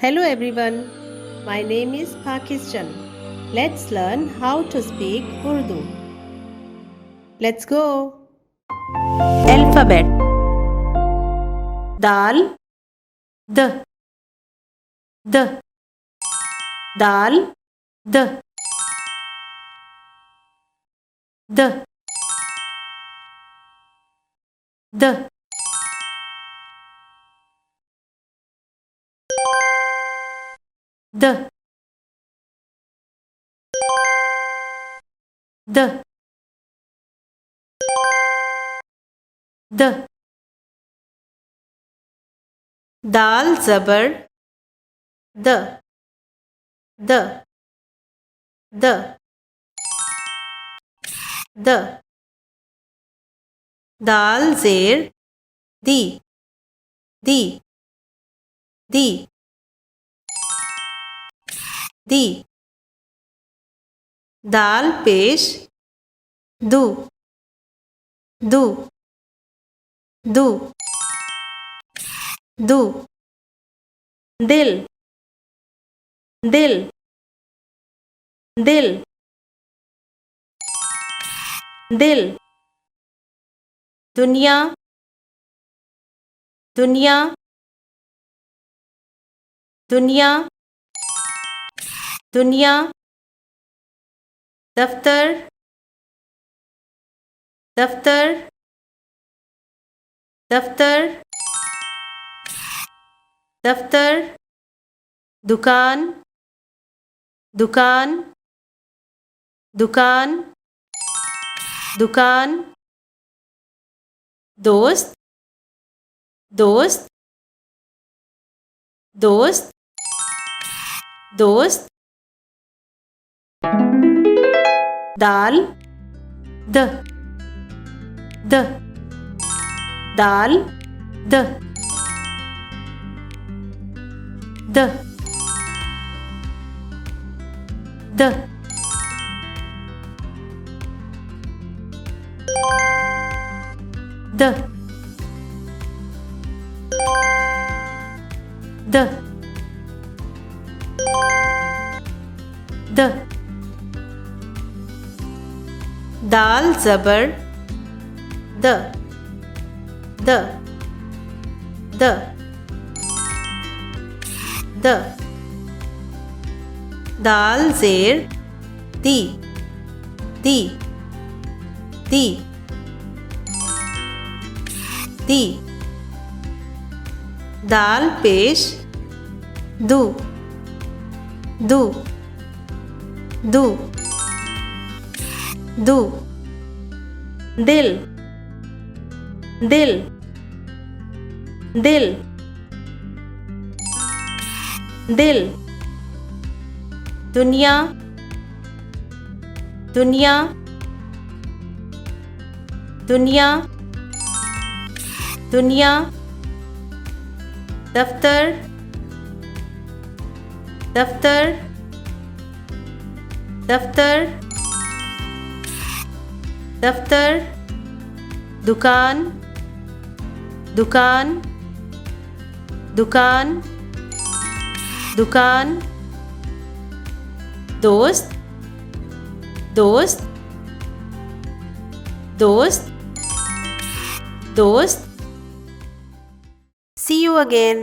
Hello everyone, my name is Pakistan. Let's learn how to speak Urdu. Let's go. Alphabet. Dal, d, d, dal, d, d, d, d, d, d. Dal zabar, d, d, d, d. Dal zer, di, di, di, di. Dal pesh, du, du, du, du. Dil, dil, dil, dil. दुनिया, दुनिया, दुनिया, दुनिया. दफ्तर, दफ्तर, दफ्तर, दफ्तर. दुकान, दुकान, दुकान, दुकान. दोस्त, दोस्त, दोस्त, दोस्त. दाल, द, द, दाल, द, द, द. द, द, द. दाल ज़बर, द, द, द, द. दाल ज़ेर, दी, दी, दी, दी. दाल पेश, दू, दू, दू, दू. दिल, दिल, दिल, दिल. दुनिया, दुनिया, दुनिया, दुनिया. दफ्तर, दफ्तर, दफ्तर, दफ्तर. दुकान, दुकान, दुकान, दुकान. दोस्त, दोस्त, दोस्त, दोस्त. See you again.